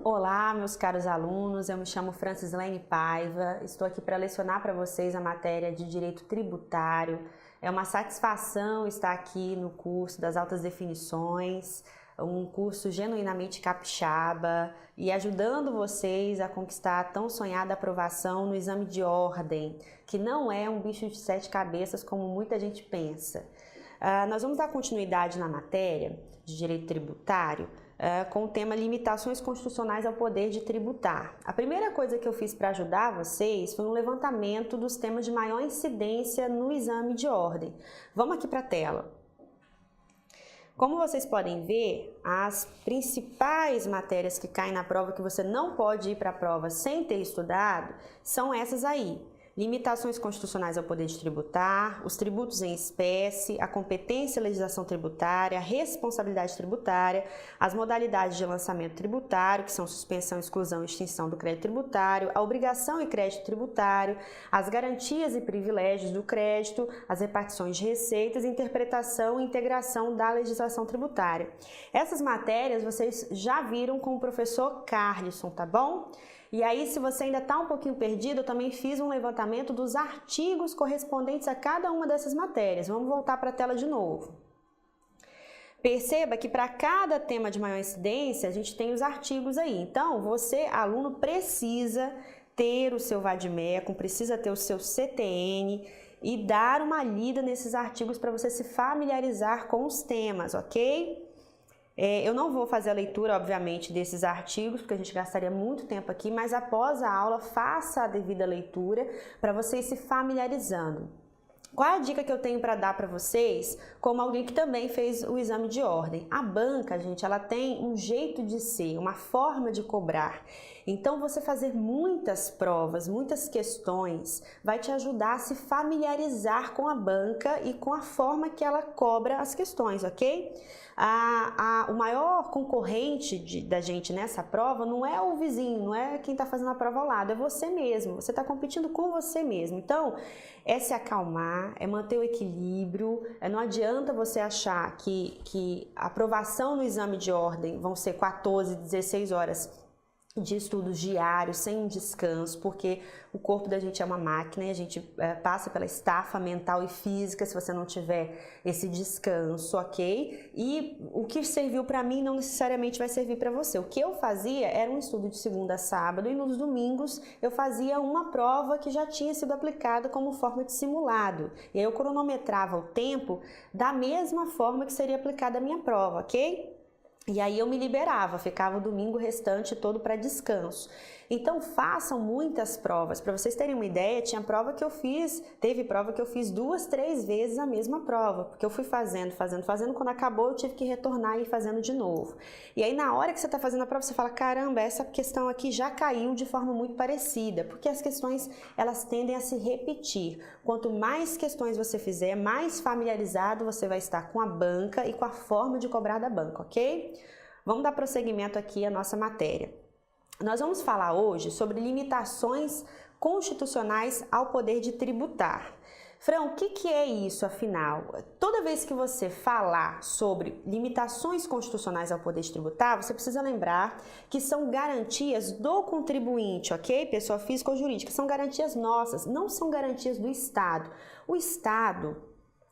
Olá, meus caros alunos, eu me chamo Francislene Paiva, estou aqui para lecionar para vocês a matéria de Direito Tributário. É uma satisfação estar aqui no curso das Altas Definições, um curso genuinamente capixaba e ajudando vocês a conquistar a tão sonhada aprovação no exame de ordem, que não é um bicho de sete cabeças como muita gente pensa. Nós vamos dar continuidade na matéria de Direito Tributário com o tema Limitações Constitucionais ao Poder de Tributar. A primeira coisa que eu fiz para ajudar vocês foi um levantamento dos temas de maior incidência no exame de ordem. Vamos aqui para a tela. Como vocês podem ver, as principais matérias que caem na prova, que você não pode ir para a prova sem ter estudado, são essas aí. Limitações constitucionais ao poder de tributar, os tributos em espécie, a competência e legislação tributária, a responsabilidade tributária, as modalidades de lançamento tributário, que são suspensão, exclusão e extinção do crédito tributário, a obrigação e crédito tributário, as garantias e privilégios do crédito, as repartições de receitas, interpretação e integração da legislação tributária. Essas matérias vocês já viram com o professor Carlisson, tá bom? E aí, se você ainda está um pouquinho perdido, eu também fiz um levantamento dos artigos correspondentes a cada uma dessas matérias. Vamos voltar para a tela de novo. Perceba que para cada tema de maior incidência, a gente tem os artigos aí. Então, você, aluno, precisa ter o seu vade-mecum, precisa ter o seu CTN e dar uma lida nesses artigos para você se familiarizar com os temas, ok? Eu não vou fazer a leitura, obviamente, desses artigos, porque a gente gastaria muito tempo aqui, mas após a aula, faça a devida leitura para vocês se familiarizando. Qual é a dica que eu tenho para dar para vocês, como alguém que também fez o exame de ordem? A banca, gente, ela tem um jeito de ser, uma forma de cobrar. Então, você fazer muitas provas, muitas questões, vai te ajudar a se familiarizar com a banca e com a forma que ela cobra as questões, ok? O maior concorrente da gente nessa prova não é o vizinho, não é quem está fazendo a prova ao lado, é você mesmo. Você está competindo com você mesmo. Então, é se acalmar, é manter o equilíbrio. Não adianta você achar que a aprovação no exame de ordem vão ser 14, 16 horas de estudos diários, sem descanso, porque o corpo da gente é uma máquina e a gente passa pela estafa mental e física se você não tiver esse descanso, ok? E o que serviu para mim não necessariamente vai servir para você. O que eu fazia era um estudo de segunda a sábado e nos domingos eu fazia uma prova que já tinha sido aplicada como forma de simulado. E aí eu cronometrava o tempo da mesma forma que seria aplicada a minha prova, ok? E aí eu me liberava, ficava o domingo restante todo para descanso. Então façam muitas provas. Para vocês terem uma ideia, teve prova que eu fiz 2, 3 vezes a mesma prova, porque eu fui fazendo, quando acabou eu tive que retornar e ir fazendo de novo. E aí na hora que você está fazendo a prova, você fala, caramba, essa questão aqui já caiu de forma muito parecida, porque as questões elas tendem a se repetir. Quanto mais questões você fizer, mais familiarizado você vai estar com a banca e com a forma de cobrar da banca, ok? Vamos dar prosseguimento aqui à nossa matéria. Nós vamos falar hoje sobre limitações constitucionais ao poder de tributar. Fran, o que é isso, afinal? Toda vez que você falar sobre limitações constitucionais ao poder de tributar, você precisa lembrar que são garantias do contribuinte, ok? Pessoa física ou jurídica, são garantias nossas, não são garantias do Estado. O Estado,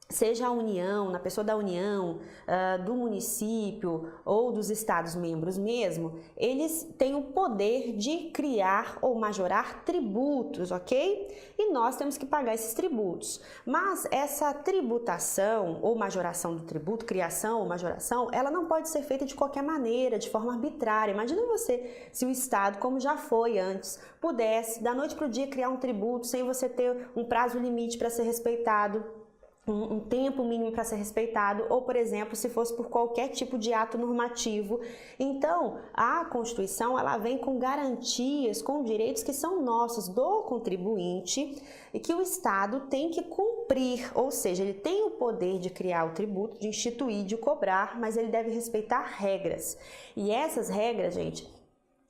seja a União, na pessoa da União, do município ou dos Estados membros mesmo, eles têm o poder de criar ou majorar tributos, ok? E nós temos que pagar esses tributos. Mas essa tributação ou majoração do tributo, criação ou majoração, ela não pode ser feita de qualquer maneira, de forma arbitrária. Imagina você, se o Estado, como já foi antes, pudesse, da noite para o dia, criar um tributo sem você ter um prazo limite para ser respeitado, um tempo mínimo para ser respeitado, ou, por exemplo, se fosse por qualquer tipo de ato normativo. Então, a Constituição, ela vem com garantias, com direitos que são nossos, do contribuinte, e que o Estado tem que cumprir, ou seja, ele tem o poder de criar o tributo, de instituir, de cobrar, mas ele deve respeitar regras. E essas regras, gente,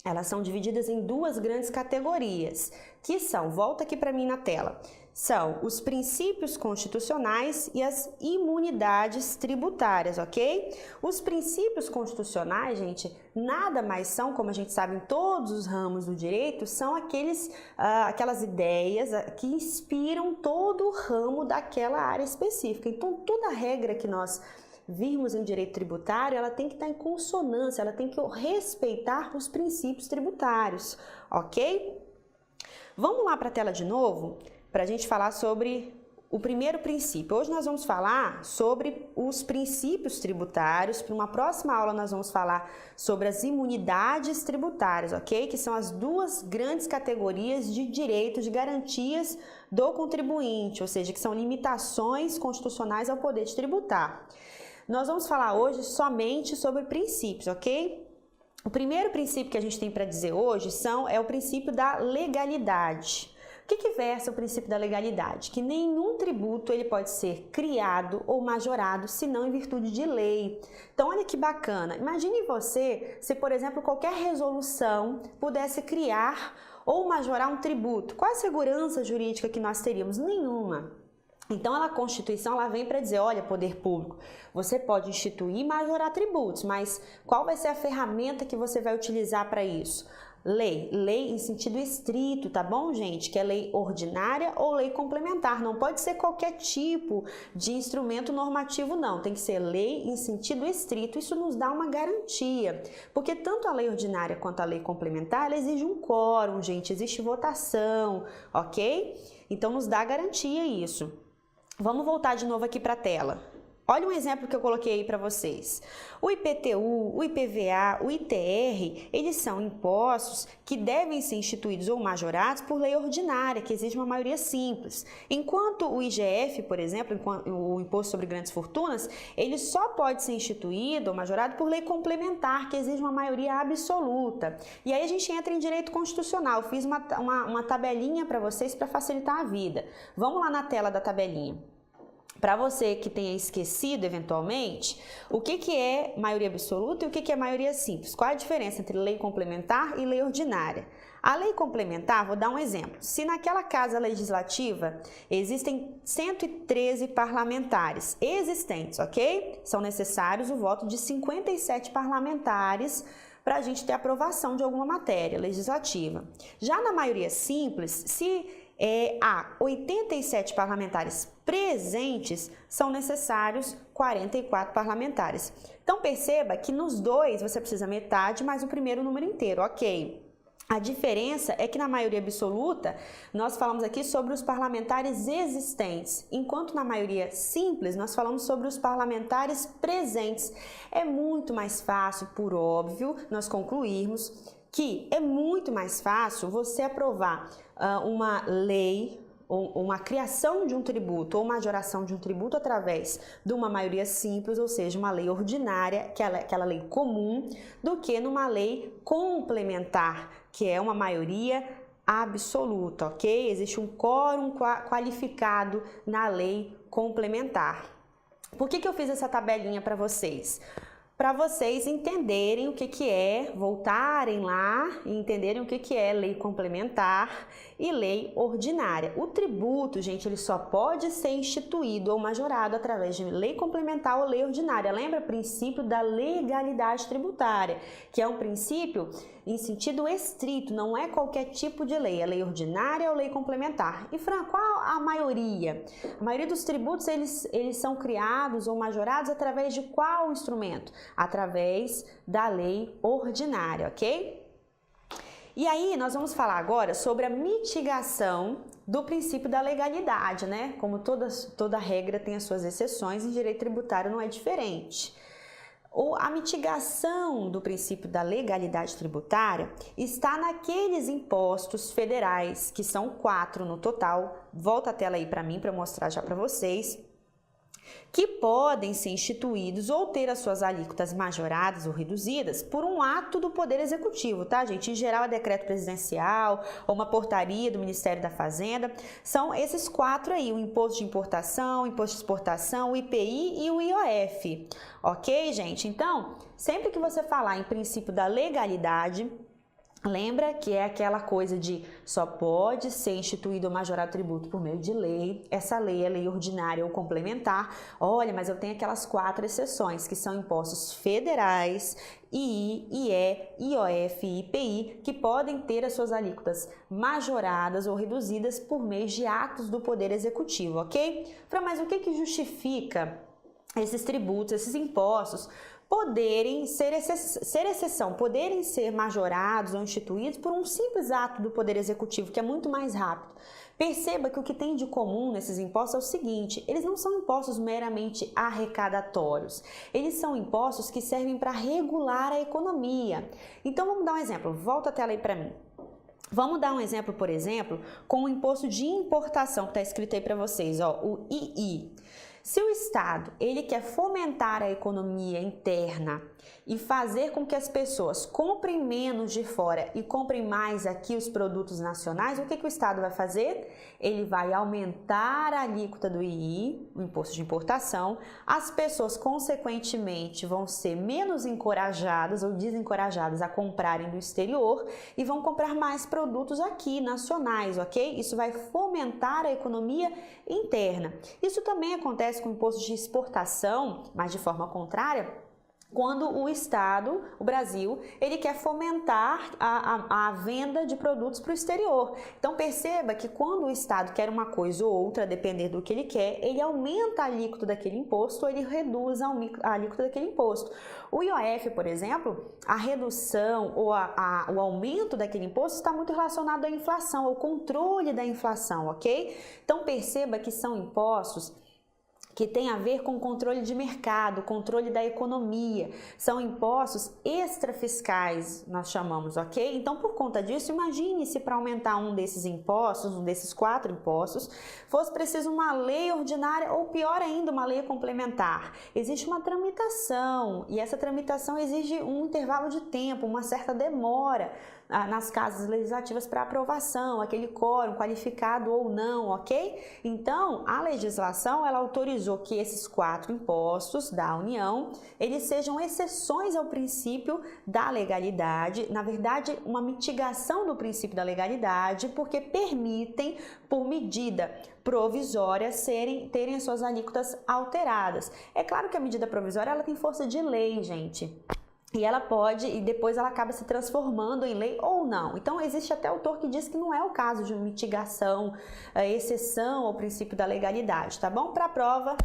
elas são divididas em duas grandes categorias, que são, volta aqui para mim na tela, são os princípios constitucionais e as imunidades tributárias, ok? Os princípios constitucionais, gente, nada mais são, como a gente sabe em todos os ramos do direito, são aquelas ideias que inspiram todo o ramo daquela área específica. Então, toda regra que nós virmos em direito tributário, ela tem que estar em consonância, ela tem que respeitar os princípios tributários, ok? Vamos lá para a tela de novo? Para a gente falar sobre o primeiro princípio. Hoje nós vamos falar sobre os princípios tributários. Para uma próxima aula nós vamos falar sobre as imunidades tributárias, ok? Que são as duas grandes categorias de direitos, de garantias do contribuinte, ou seja, que são limitações constitucionais ao poder de tributar. Nós vamos falar hoje somente sobre princípios, ok? O primeiro princípio que a gente tem para dizer hoje é o princípio da legalidade. O que versa o princípio da legalidade? Que nenhum tributo ele pode ser criado ou majorado, senão em virtude de lei. Então, olha que bacana. Imagine você, se, por exemplo, qualquer resolução pudesse criar ou majorar um tributo. Qual a segurança jurídica que nós teríamos? Nenhuma. Então, a Constituição ela vem para dizer, olha, poder público, você pode instituir e majorar tributos, mas qual vai ser a ferramenta que você vai utilizar para isso? Lei em sentido estrito, tá bom, gente? Que é lei ordinária ou lei complementar. Não pode ser qualquer tipo de instrumento normativo, não. Tem que ser lei em sentido estrito. Isso nos dá uma garantia, porque tanto a lei ordinária quanto a lei complementar, ela exige um quórum, gente, existe votação, ok? Então, nos dá garantia isso. Vamos voltar de novo aqui para a tela. Olha um exemplo que eu coloquei aí para vocês. O IPTU, o IPVA, o ITR, eles são impostos que devem ser instituídos ou majorados por lei ordinária, que exige uma maioria simples. Enquanto o IGF, por exemplo, o Imposto sobre Grandes Fortunas, ele só pode ser instituído ou majorado por lei complementar, que exige uma maioria absoluta. E aí a gente entra em direito constitucional. Eu fiz uma tabelinha para vocês para facilitar a vida. Vamos lá na tela da tabelinha. Para você que tenha esquecido eventualmente, o que é maioria absoluta e o que é maioria simples? Qual a diferença entre lei complementar e lei ordinária? A lei complementar, vou dar um exemplo. Se naquela casa legislativa existem 113 parlamentares existentes, ok? São necessários o voto de 57 parlamentares para a gente ter aprovação de alguma matéria legislativa. Já na maioria simples, se há 87 parlamentares presentes, são necessários 44 parlamentares. Então, perceba que nos dois você precisa metade mais o primeiro número inteiro, ok? A diferença é que na maioria absoluta, nós falamos aqui sobre os parlamentares existentes, enquanto na maioria simples, nós falamos sobre os parlamentares presentes. É muito mais fácil, por óbvio, nós concluirmos que é muito mais fácil você aprovar uma lei, ou uma criação de um tributo ou majoração de um tributo através de uma maioria simples, ou seja, uma lei ordinária, aquela lei comum, do que numa lei complementar, que é uma maioria absoluta, ok? Existe um quórum qualificado na lei complementar. Por que eu fiz essa tabelinha para vocês? Para vocês entenderem o que é, voltarem lá e entenderem o que é lei complementar e lei ordinária. O tributo, gente, ele só pode ser instituído ou majorado através de lei complementar ou lei ordinária. Lembra o princípio da legalidade tributária, que é um princípio em sentido estrito, não é qualquer tipo de lei, é lei ordinária ou lei complementar. E, Fran, qual a maioria? A maioria dos tributos, eles são criados ou majorados através de qual instrumento? Através da lei ordinária, ok? E aí, nós vamos falar agora sobre a mitigação do princípio da legalidade, né? Como toda regra tem as suas exceções, em direito tributário não é diferente. A mitigação do princípio da legalidade tributária está naqueles impostos federais, que são 4 no total. Volta a tela aí para mim, para eu mostrar já para vocês. Que podem ser instituídos ou ter as suas alíquotas majoradas ou reduzidas por um ato do Poder Executivo, tá, gente? Em geral, é decreto presidencial ou uma portaria do Ministério da Fazenda. São esses 4 aí, o Imposto de Importação, o Imposto de Exportação, o IPI e o IOF. Ok, gente? Então, sempre que você falar em princípio da legalidade, Lembra que é aquela coisa de só pode ser instituído ou majorado tributo por meio de lei. Essa lei é lei ordinária ou complementar. Olha, mas eu tenho aquelas 4 exceções, que são impostos federais, II, IE, IOF e IPI, que podem ter as suas alíquotas majoradas ou reduzidas por meio de atos do Poder Executivo, ok? Mas o que justifica esses tributos, esses impostos poderem ser exceção, poderem ser majorados ou instituídos por um simples ato do Poder Executivo, que é muito mais rápido? Perceba que o que tem de comum nesses impostos é o seguinte: eles não são impostos meramente arrecadatórios, eles são impostos que servem para regular a economia. Então vamos dar um exemplo, volta a tela aí para mim. Vamos dar um exemplo, por exemplo, com o imposto de importação, que está escrito aí para vocês, ó, o II. Se o Estado ele quer fomentar a economia interna e fazer com que as pessoas comprem menos de fora e comprem mais aqui os produtos nacionais, o que o Estado vai fazer? Ele vai aumentar a alíquota do II, o imposto de importação. As pessoas, consequentemente, vão ser menos encorajadas ou desencorajadas a comprarem do exterior e vão comprar mais produtos aqui, nacionais, ok? Isso vai fomentar a economia interna. Isso também acontece com o imposto de exportação, mas de forma contrária, quando o Estado, o Brasil, ele quer fomentar a venda de produtos para o exterior. Então perceba que quando o Estado quer uma coisa ou outra, a depender do que ele quer, ele aumenta a alíquota daquele imposto ou ele reduz a alíquota daquele imposto. O IOF, por exemplo, a redução ou o aumento daquele imposto está muito relacionado à inflação, ao controle da inflação, ok? Então perceba que são impostos que tem a ver com controle de mercado, controle da economia. São impostos extrafiscais, nós chamamos, ok? Então, por conta disso, imagine se para aumentar um desses impostos, um desses 4 impostos, fosse preciso uma lei ordinária ou, pior ainda, uma lei complementar. Existe uma tramitação e essa tramitação exige um intervalo de tempo, uma certa demora nas casas legislativas para aprovação, aquele quórum qualificado ou não, ok? Então, a legislação, ela autorizou que esses 4 impostos da União, eles sejam exceções ao princípio da legalidade, na verdade, uma mitigação do princípio da legalidade, porque permitem, por medida provisória, terem as suas alíquotas alteradas. É claro que a medida provisória, ela tem força de lei, gente. E ela pode, e depois ela acaba se transformando em lei ou não. Então, existe até autor que diz que não é o caso de mitigação, exceção ao princípio da legalidade, tá bom? Para a prova,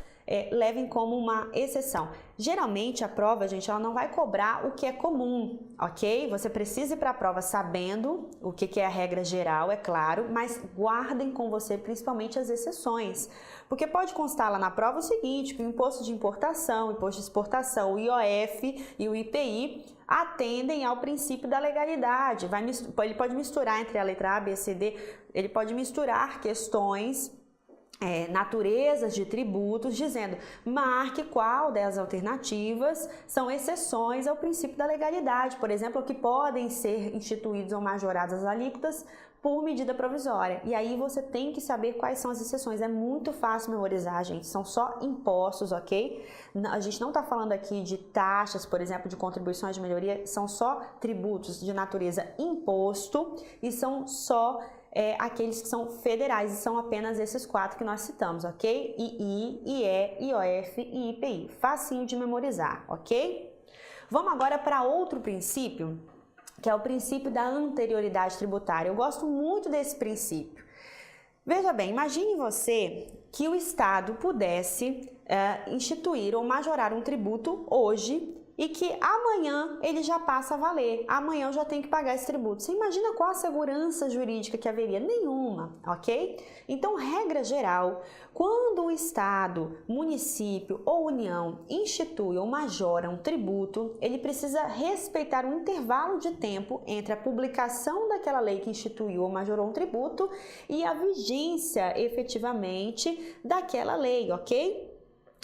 levem como uma exceção. Geralmente, a prova, gente, ela não vai cobrar o que é comum, ok? Você precisa ir para a prova sabendo o que é a regra geral, é claro, mas guardem com você principalmente as exceções. Porque pode constar lá na prova o seguinte, que o imposto de importação, o imposto de exportação, o IOF e o IPI atendem ao princípio da legalidade. Ele pode misturar entre a letra A, B, C, D, ele pode misturar questões, naturezas de tributos, dizendo, marque qual das alternativas são exceções ao princípio da legalidade, por exemplo, que podem ser instituídos ou majoradas as alíquotas por medida provisória. E aí você tem que saber quais são as exceções. É muito fácil memorizar, gente. São só impostos, ok? A gente não está falando aqui de taxas, por exemplo, de contribuições de melhoria. São só tributos de natureza imposto e são só aqueles que são federais, e são apenas esses 4 que nós citamos, ok? II, IE, IOF e IPI. Facinho de memorizar, ok? Vamos agora para outro princípio, que é o princípio da anterioridade tributária. Eu gosto muito desse princípio. Veja bem, imagine você que o Estado pudesse instituir ou majorar um tributo hoje e que amanhã ele já passa a valer, amanhã eu já tenho que pagar esse tributo. Você imagina qual a segurança jurídica que haveria? Nenhuma, ok? Então, regra geral, quando o Estado, município ou União institui ou majora um tributo, ele precisa respeitar um intervalo de tempo entre a publicação daquela lei que instituiu ou majorou um tributo e a vigência efetivamente daquela lei, ok?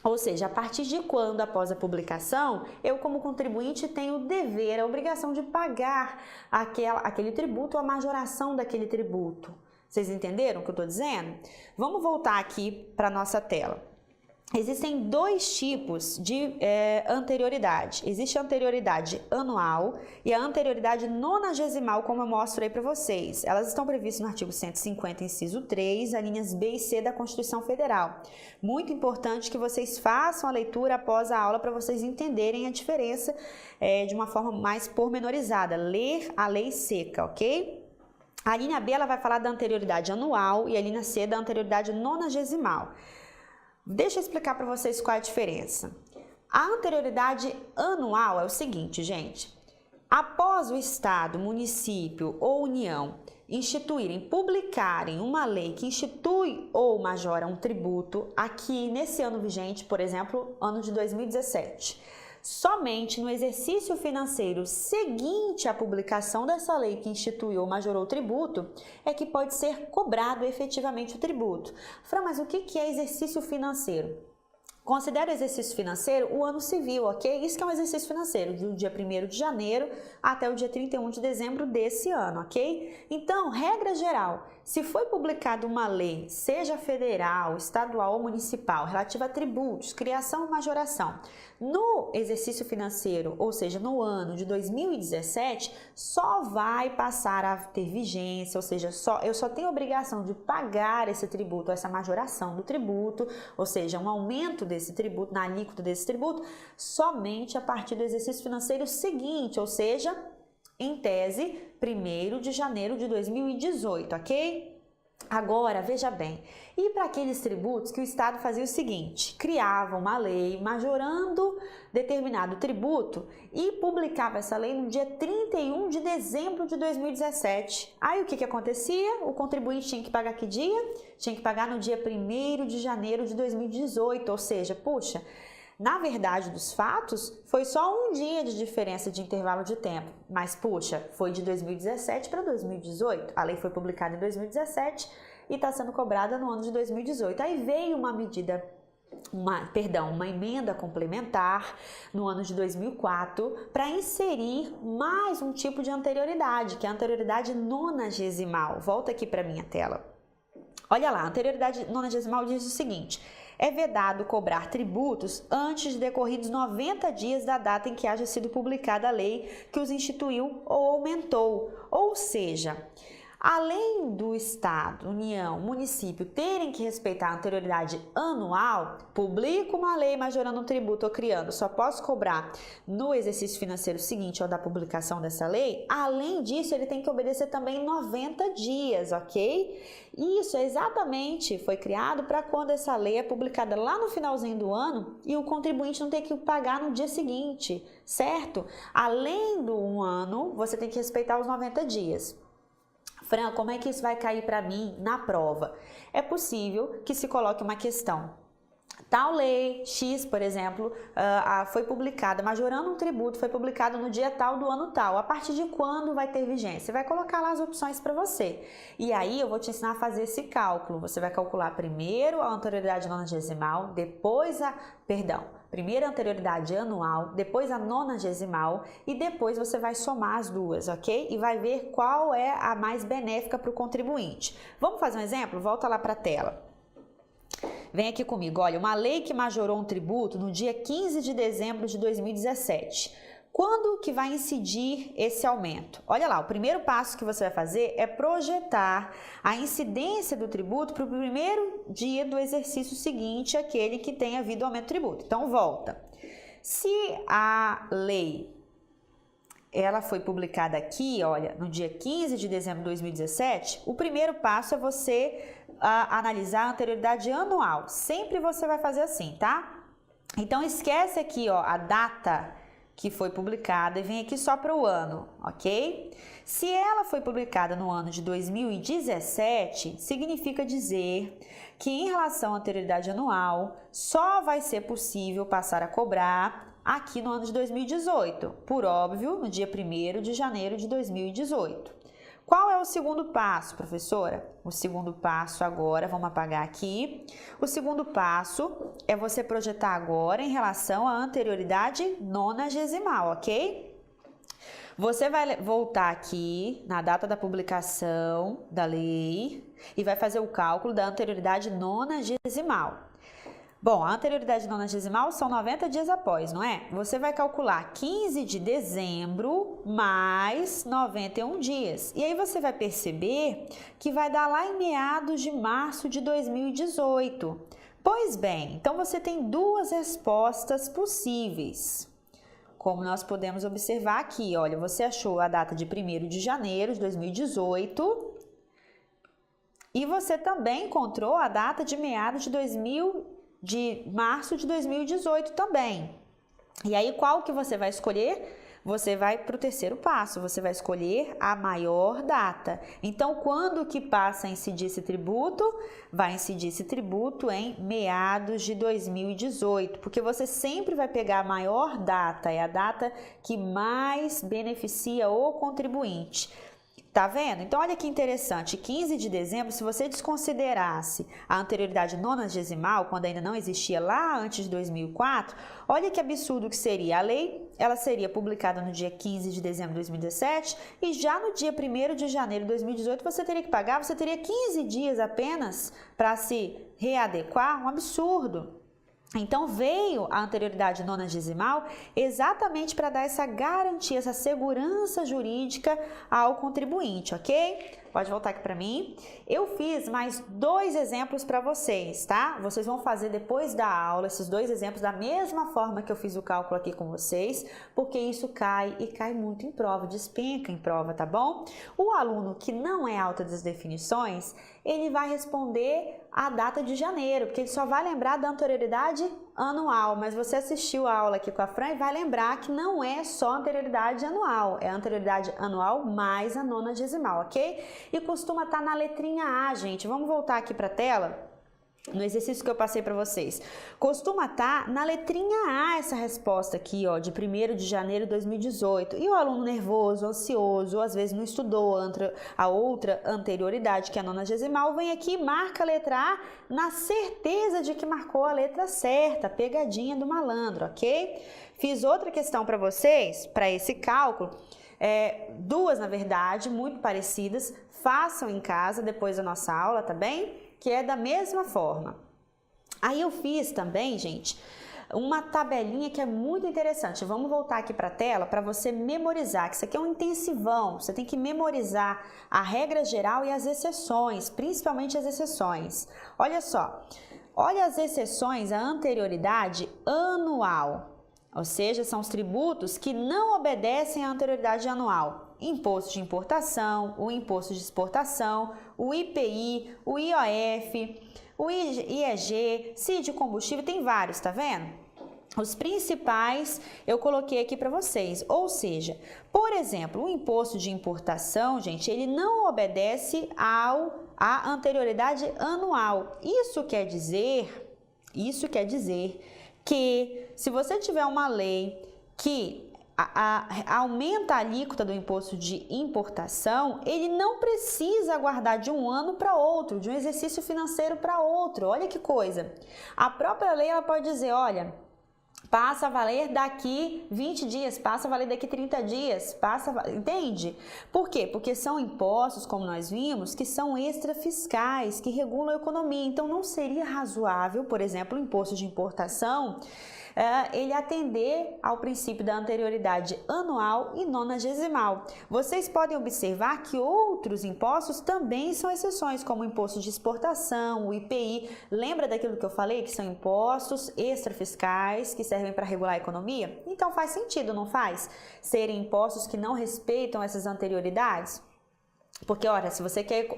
Ou seja, a partir de quando, após a publicação, eu como contribuinte tenho o dever, a obrigação de pagar aquele tributo, a majoração daquele tributo. Vocês entenderam o que eu estou dizendo? Vamos voltar aqui para a nossa tela. Existem dois tipos de anterioridade. Existe a anterioridade anual e a anterioridade nonagesimal, como eu mostro aí para vocês. Elas estão previstas no artigo 150, inciso 3, alíneas B e C da Constituição Federal. Muito importante que vocês façam a leitura após a aula para vocês entenderem a diferença de uma forma mais pormenorizada. Ler a lei seca, ok? A linha B ela vai falar da anterioridade anual e a linha C da anterioridade nonagesimal. Deixa eu explicar para vocês qual é a diferença. A anterioridade anual é o seguinte, gente. Após o Estado, município ou União publicarem uma lei que institui ou majora um tributo, aqui nesse ano vigente, por exemplo, ano de 2017, somente no exercício financeiro seguinte à publicação dessa lei que instituiu ou majorou o tributo é que pode ser cobrado efetivamente o tributo. Fran, mas o que é exercício financeiro? Considera o exercício financeiro o ano civil, ok? Isso que é um exercício financeiro, do dia 1º de janeiro até o dia 31 de dezembro desse ano, ok? Então, regra geral, se foi publicada uma lei, seja federal, estadual ou municipal, relativa a tributos, criação ou majoração, no exercício financeiro, ou seja, no ano de 2017, só vai passar a ter vigência, ou seja, eu só tenho obrigação de pagar esse tributo, essa majoração do tributo, ou seja, um aumento desse tributo, na alíquota desse tributo, somente a partir do exercício financeiro seguinte, ou seja, em tese, 1º de janeiro de 2018, ok? Agora, veja bem, e para aqueles tributos que o Estado fazia o seguinte, criava uma lei majorando determinado tributo e publicava essa lei no dia 31 de dezembro de 2017. Aí o que acontecia? O contribuinte tinha que pagar que dia? Tinha que pagar no dia 1º de janeiro de 2018, ou seja, puxa, na verdade dos fatos, foi só um dia de diferença de intervalo de tempo, mas puxa, foi de 2017 para 2018, a lei foi publicada em 2017 e está sendo cobrada no ano de 2018. Aí veio uma medida, uma emenda complementar no ano de 2004 para inserir mais um tipo de anterioridade, que é a anterioridade nonagesimal. Volta aqui para a minha tela. Olha lá, a anterioridade nonagesimal diz o seguinte: é vedado cobrar tributos antes de decorridos 90 dias da data em que haja sido publicada a lei que os instituiu ou aumentou. Ou seja, além do Estado, União, município terem que respeitar a anterioridade anual, publico uma lei majorando um tributo ou criando, só posso cobrar no exercício financeiro seguinte ao da publicação dessa lei. Além disso, ele tem que obedecer também 90 dias, ok? Isso exatamente foi criado para quando essa lei é publicada lá no finalzinho do ano e o contribuinte não tem que pagar no dia seguinte, certo? Além do um ano, você tem que respeitar os 90 dias. Fran, como é que isso vai cair para mim na prova? É possível que se coloque uma questão. Tal lei X, por exemplo, foi publicada, majorando um tributo, foi publicado no dia tal do ano tal. A partir de quando vai ter vigência? Você vai colocar lá as opções para você. E aí eu vou te ensinar a fazer esse cálculo. Você vai calcular primeiro a anterioridade nonagesimal, depois primeiro a anterioridade anual, depois a nonagesimal e depois você vai somar as duas, ok? E vai ver qual é a mais benéfica para o contribuinte. Vamos fazer um exemplo? Volta lá para a tela. Vem aqui comigo, olha, uma lei que majorou um tributo no dia 15 de dezembro de 2017. Quando que vai incidir esse aumento? Olha lá, o primeiro passo que você vai fazer é projetar a incidência do tributo para o primeiro dia do exercício seguinte, aquele que tenha havido aumento do tributo. Então, volta. Se a lei ela foi publicada aqui, olha, no dia 15 de dezembro de 2017, o primeiro passo é você analisar a anterioridade anual. Sempre você vai fazer assim, tá? Então, esquece aqui, ó, a data que foi publicada e vem aqui só para o ano, ok? Se ela foi publicada no ano de 2017, significa dizer que em relação à anterioridade anual, só vai ser possível passar a cobrar aqui no ano de 2018, por óbvio, no dia 1º de janeiro de 2018. Qual é o segundo passo, professora? O segundo passo agora, vamos apagar aqui. O segundo passo é você projetar agora em relação à anterioridade nonagesimal, ok? Você vai voltar aqui na data da publicação da lei e vai fazer o cálculo da anterioridade nonagesimal. Bom, a anterioridade nonagesimal são 90 dias após, não é? Você vai calcular 15 de dezembro mais 91 dias. E aí você vai perceber que vai dar lá em meados de março de 2018. Pois bem, então você tem duas respostas possíveis. Como nós podemos observar aqui, olha, você achou a data de 1º de janeiro de 2018 e você também encontrou a data de meados de março de 2018 também. E aí, qual que você vai escolher? Você vai para o terceiro passo, você vai escolher a maior data. Então, quando que passa a incidir esse tributo? Vai incidir esse tributo em meados de 2018, porque você sempre vai pegar a maior data, é a data que mais beneficia o contribuinte. Tá vendo? Então, olha que interessante, 15 de dezembro, se você desconsiderasse a anterioridade nonagesimal, quando ainda não existia lá antes de 2004, olha que absurdo que seria. A lei, ela seria publicada no dia 15 de dezembro de 2017 e já no dia 1º de janeiro de 2018 você teria que pagar, você teria 15 dias apenas para se readequar, um absurdo. Então, veio a anterioridade nonagesimal exatamente para dar essa garantia, essa segurança jurídica ao contribuinte, ok? Pode voltar aqui para mim. Eu fiz mais 2 exemplos para vocês, tá? Vocês vão fazer depois da aula esses 2 exemplos da mesma forma que eu fiz o cálculo aqui com vocês, porque isso cai e cai muito em prova, despenca em prova, tá bom? O aluno que não é alta das definições, ele vai responder a data de janeiro, porque ele só vai lembrar da anterioridade anual, mas você assistiu a aula aqui com a Fran e vai lembrar que não é só anterioridade anual, é a anterioridade anual mais a nonagesimal, ok? E costuma estar na letrinha A, gente. Vamos voltar aqui para a tela? No exercício que eu passei para vocês, costuma estar na letrinha A essa resposta aqui, ó, de 1º de janeiro de 2018. E o aluno nervoso, ansioso, ou às vezes não estudou a outra anterioridade, que é a nonagesimal, vem aqui e marca a letra A na certeza de que marcou a letra certa, pegadinha do malandro, ok? Fiz outra questão para vocês, para esse cálculo, 2 na verdade, muito parecidas, façam em casa depois da nossa aula, tá bem? Que é da mesma forma. Aí eu fiz também, gente, uma tabelinha que é muito interessante. Vamos voltar aqui para a tela para você memorizar, que isso aqui é um intensivão. Você tem que memorizar a regra geral e as exceções, principalmente as exceções. Olha só, olha as exceções, a anterioridade anual. Ou seja, são os tributos que não obedecem à anterioridade anual. Imposto de importação, o imposto de exportação, o IPI, o IOF, o IEG, CID de combustível, tem vários, tá vendo? Os principais eu coloquei aqui para vocês, ou seja, por exemplo, o imposto de importação, gente, ele não obedece à anterioridade anual. Isso quer dizer que se você tiver uma lei que aumenta a alíquota do imposto de importação, ele não precisa aguardar de um ano para outro, de um exercício financeiro para outro. Olha que coisa. A própria lei ela pode dizer, olha, passa a valer daqui 20 dias, passa a valer daqui 30 dias, entende? Por quê? Porque são impostos, como nós vimos, que são extrafiscais, que regulam a economia. Então, não seria razoável, por exemplo, o imposto de importação, ele atender ao princípio da anterioridade anual e nonagesimal. Vocês podem observar que outros impostos também são exceções, como o imposto de exportação, o IPI. Lembra daquilo que eu falei, que são impostos extrafiscais que servem para regular a economia? Então faz sentido, não faz? Serem impostos que não respeitam essas anterioridades? Porque, olha, se você quer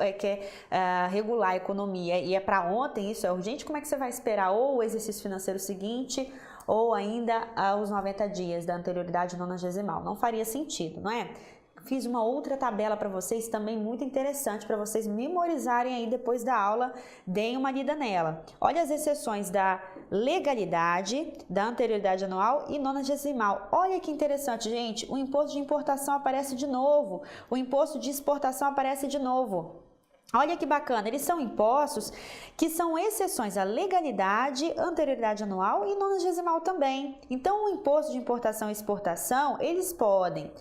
regular a economia e é para ontem, isso é urgente, como é que você vai esperar ou o exercício financeiro seguinte ou ainda os 90 dias da anterioridade nonagesimal? Não faria sentido, não é? Fiz uma outra tabela para vocês também muito interessante para vocês memorizarem aí depois da aula, deem uma lida nela. Olha as exceções da legalidade, da anterioridade anual e nonagesimal. Olha que interessante, gente, o imposto de importação aparece de novo, o imposto de exportação aparece de novo. Olha que bacana, eles são impostos que são exceções à legalidade, anterioridade anual e nonagesimal também. Então, o imposto de importação e exportação, eles podem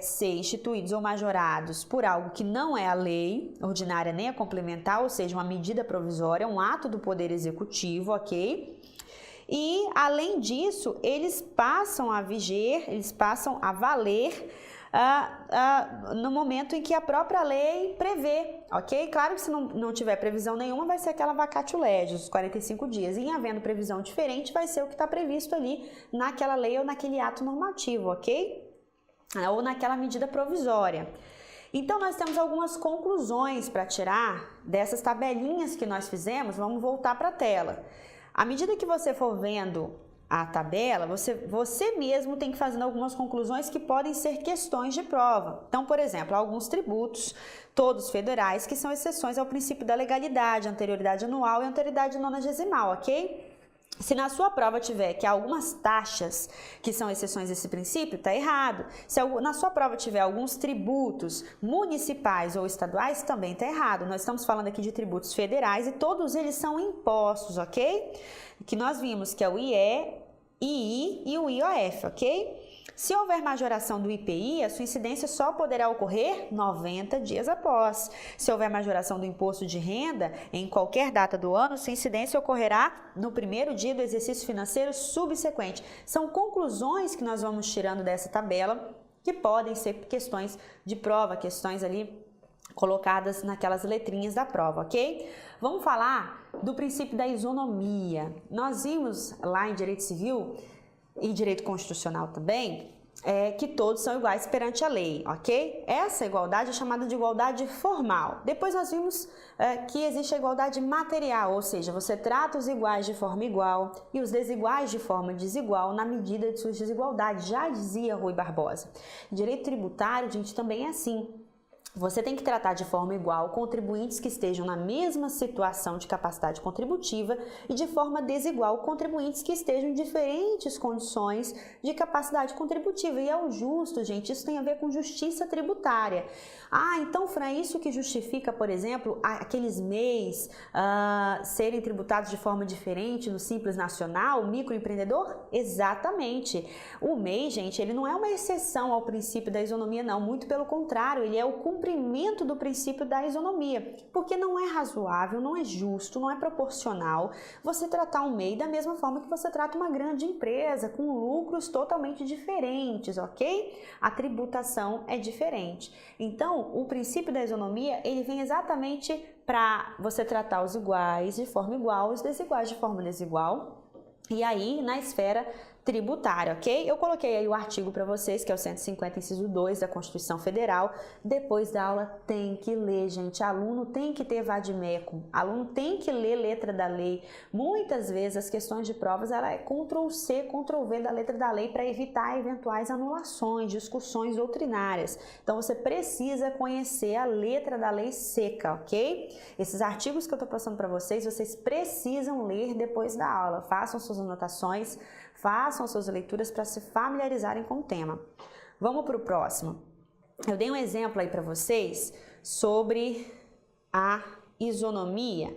ser instituídos ou majorados por algo que não é a lei ordinária nem a complementar, ou seja, uma medida provisória, um ato do Poder Executivo, ok? E, além disso, eles passam a viger, eles passam a valer no momento em que a própria lei prevê, ok? Claro que se não tiver previsão nenhuma, vai ser aquela vacatio legis, os 45 dias. E havendo previsão diferente, vai ser o que está previsto ali naquela lei ou naquele ato normativo, ok? Ou naquela medida provisória. Então, nós temos algumas conclusões para tirar dessas tabelinhas que nós fizemos. Vamos voltar para a tela. À medida que você for vendo a tabela, você mesmo tem que fazer algumas conclusões que podem ser questões de prova. Então, por exemplo, alguns tributos, todos federais, que são exceções ao princípio da legalidade, anterioridade anual e anterioridade nonagesimal, ok? Se na sua prova tiver que há algumas taxas que são exceções desse princípio, está errado. Se na sua prova tiver alguns tributos municipais ou estaduais, também está errado. Nós estamos falando aqui de tributos federais e todos eles são impostos, ok? Que nós vimos que é o IE, II e o IOF, ok? Se houver majoração do IPI, a sua incidência só poderá ocorrer 90 dias após. Se houver majoração do imposto de renda, em qualquer data do ano, sua incidência ocorrerá no primeiro dia do exercício financeiro subsequente. São conclusões que nós vamos tirando dessa tabela, que podem ser questões de prova, questões ali colocadas naquelas letrinhas da prova, ok? Vamos falar do princípio da isonomia. Nós vimos lá em Direito Civil e Direito Constitucional também, que todos são iguais perante a lei, ok? Essa igualdade é chamada de igualdade formal. Depois nós vimos que existe a igualdade material, ou seja, você trata os iguais de forma igual e os desiguais de forma desigual na medida de suas desigualdades, já dizia Rui Barbosa. Direito tributário, gente, também é assim. Você tem que tratar de forma igual contribuintes que estejam na mesma situação de capacidade contributiva e de forma desigual contribuintes que estejam em diferentes condições de capacidade contributiva. E é o justo, gente, isso tem a ver com justiça tributária. Então, Fran, é isso que justifica, por exemplo, aqueles MEIs serem tributados de forma diferente no Simples Nacional, microempreendedor? Exatamente. O MEI, gente, ele não é uma exceção ao princípio da isonomia, não. Muito pelo contrário, ele é o cumprimento do princípio da isonomia, porque não é razoável, não é justo, não é proporcional você tratar um MEI da mesma forma que você trata uma grande empresa, com lucros totalmente diferentes, ok? A tributação é diferente. Então, o princípio da isonomia, ele vem exatamente para você tratar os iguais de forma igual, os desiguais de forma desigual, e aí na esfera tributária, ok? Eu coloquei aí o artigo para vocês, que é o 150, inciso 2 da Constituição Federal. Depois da aula tem que ler, gente. Aluno tem que ter vade-mecum, aluno tem que ler letra da lei. Muitas vezes as questões de provas, ela é Ctrl+C, Ctrl+V da letra da lei para evitar eventuais anulações, discussões doutrinárias. Então você precisa conhecer a letra da lei seca, ok? Esses artigos que eu estou passando para vocês, vocês precisam ler depois da aula. Façam suas anotações, façam suas leituras para se familiarizarem com o tema. Vamos para o próximo. Eu dei um exemplo aí para vocês sobre a isonomia,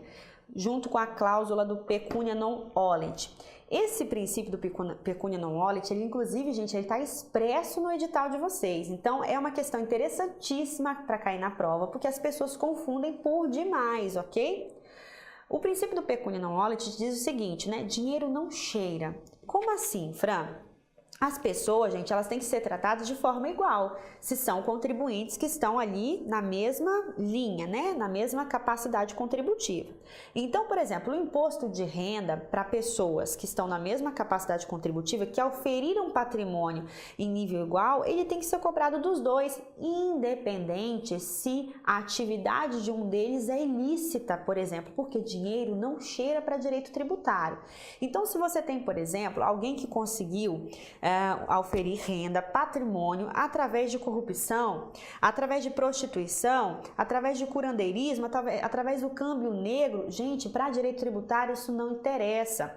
junto com a cláusula do pecunia non olet. Esse princípio do pecunia non olet, ele inclusive, gente, ele está expresso no edital de vocês. Então, é uma questão interessantíssima para cair na prova, porque as pessoas confundem por demais, ok? O princípio do pecunia non olet diz o seguinte, né? Dinheiro não cheira. Como assim, Fran? As pessoas, gente, elas têm que ser tratadas de forma igual, se são contribuintes que estão ali na mesma linha, né? Na mesma capacidade contributiva. Então, por exemplo, o imposto de renda para pessoas que estão na mesma capacidade contributiva, que auferiram patrimônio em nível igual, ele tem que ser cobrado dos dois, independente se a atividade de um deles é ilícita, por exemplo, porque dinheiro não cheira para direito tributário. Então, se você tem, por exemplo, alguém que conseguiu auferir renda, patrimônio, através de corrupção, através de prostituição, através de curandeirismo, através do câmbio negro, gente, para direito tributário isso não interessa.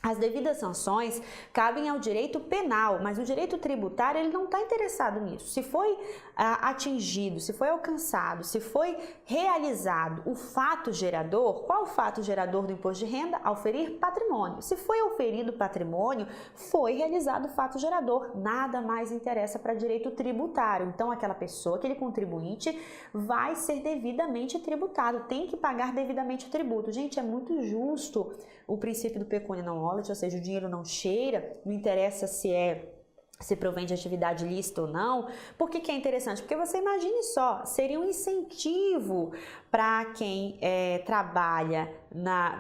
As devidas sanções cabem ao direito penal, mas o direito tributário ele não está interessado nisso. Se foi atingido, se foi alcançado, se foi realizado o fato gerador, qual o fato gerador do imposto de renda? Auferir patrimônio. Se foi auferido patrimônio, foi realizado o fato gerador. Nada mais interessa para direito tributário. Então, aquela pessoa, aquele contribuinte, vai ser devidamente tributado, tem que pagar devidamente o tributo. Gente, é muito justo o princípio do pecúnia non olet, ou seja, o dinheiro não cheira, não interessa se provém de atividade lícita ou não. Por que é interessante? Porque você imagine só, seria um incentivo para quem trabalha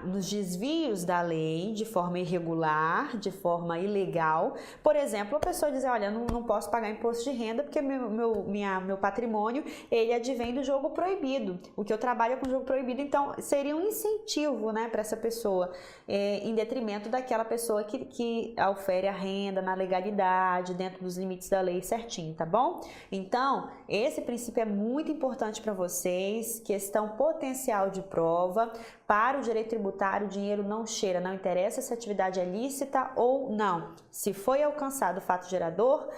nos desvios da lei de forma irregular, de forma ilegal. Por exemplo, a pessoa dizer, olha, não posso pagar imposto de renda porque meu patrimônio ele advém do jogo proibido. O que eu trabalho é com jogo proibido, então seria um incentivo, né, para essa pessoa, em detrimento daquela pessoa que aufere a renda na legalidade, dentro dos limites da lei certinho, tá bom? Então, esse princípio é muito importante para vocês, questão potencial de prova. Para o direito tributário, o dinheiro não cheira, não interessa se a atividade é lícita ou não. Se foi alcançado o fato gerador,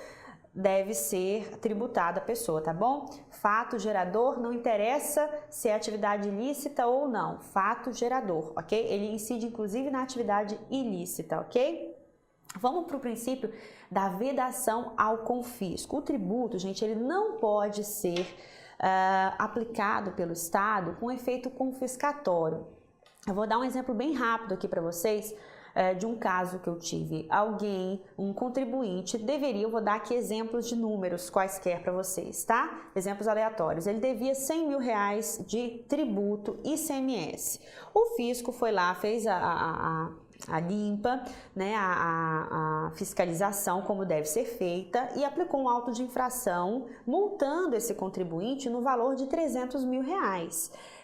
deve ser tributada a pessoa, tá bom? Fato gerador, não interessa se é atividade ilícita ou não. Fato gerador, ok? Ele incide inclusive na atividade ilícita, ok? Vamos para o princípio da vedação ao confisco. O tributo, gente, ele não pode ser aplicado pelo Estado com efeito confiscatório. Eu vou dar um exemplo bem rápido aqui para vocês de um caso que eu tive. Um contribuinte eu vou dar aqui exemplos de números quaisquer para vocês, tá? Exemplos aleatórios. Ele devia R$100 mil de tributo ICMS. O fisco foi lá, fez a limpa, né, a fiscalização como deve ser feita e aplicou um auto de infração multando esse contribuinte no valor de R$300 mil.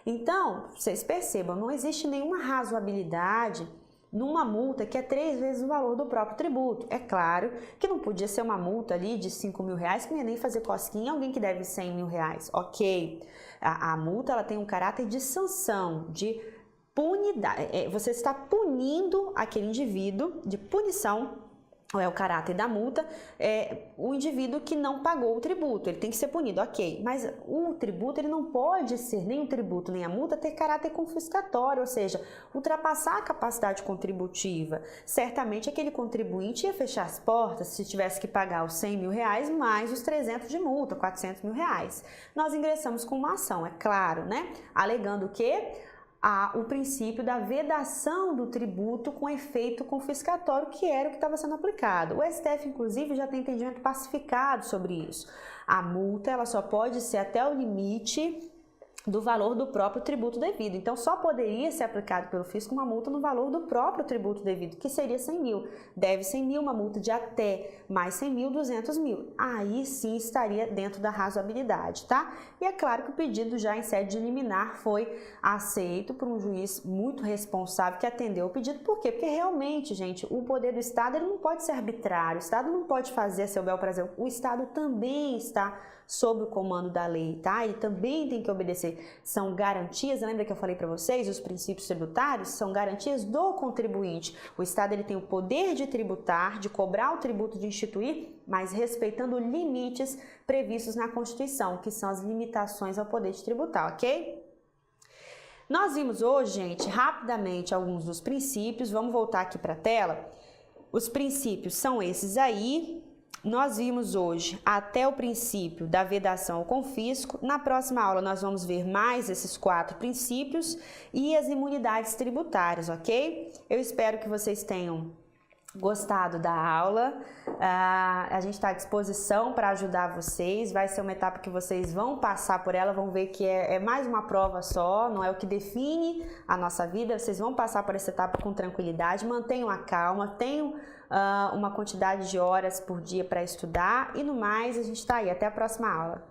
Então, vocês percebam, não existe nenhuma razoabilidade numa multa que é 3 vezes o valor do próprio tributo. É claro que não podia ser uma multa ali de R$5 mil, que não ia nem fazer cosquinha em alguém que deve R$100 mil. Ok, a multa ela tem um caráter de sanção, de punidade. Você está punindo aquele indivíduo, de punição, é o caráter da multa, o indivíduo que não pagou o tributo, ele tem que ser punido, ok, mas o tributo ele não pode ser, nem o tributo nem a multa, ter caráter confiscatório, ou seja, ultrapassar a capacidade contributiva. Certamente aquele contribuinte ia fechar as portas se tivesse que pagar os R$100 mil mais os 300 de multa, R$400 mil. Nós ingressamos com uma ação, é claro, né, alegando que o princípio da vedação do tributo com efeito confiscatório, que era o que estava sendo aplicado. O STF, inclusive, já tem entendimento pacificado sobre isso. A multa ela só pode ser até o limite do valor do próprio tributo devido. Então, só poderia ser aplicado pelo fisco uma multa no valor do próprio tributo devido, que seria 100 mil. Deve 100 mil, uma multa de até mais 100 mil, 200 mil. Aí sim estaria dentro da razoabilidade, tá? E é claro que o pedido já em sede de liminar foi aceito por um juiz muito responsável que atendeu o pedido. Por quê? Porque realmente, gente, o poder do Estado ele não pode ser arbitrário. O Estado não pode fazer a seu bel prazer. O Estado também está sob o comando da lei, tá? Ele também tem que obedecer. São garantias, lembra que eu falei para vocês, os princípios tributários são garantias do contribuinte. O Estado ele tem o poder de tributar, de cobrar o tributo, de instituir, mas respeitando limites previstos na Constituição, que são as limitações ao poder de tributar, ok? Nós vimos hoje, gente, rapidamente alguns dos princípios. Vamos voltar aqui para a tela. Os princípios são esses aí. Nós vimos hoje até o princípio da vedação ao confisco. Na próxima aula nós vamos ver mais esses 4 princípios e as imunidades tributárias, ok? Eu espero que vocês tenham gostado da aula. A gente está à disposição para ajudar vocês. Vai ser uma etapa que vocês vão passar por ela, vão ver que é mais uma prova só, não é o que define a nossa vida. Vocês vão passar por essa etapa com tranquilidade, mantenham a calma, tenham uma quantidade de horas por dia para estudar e no mais a gente está aí. Até a próxima aula.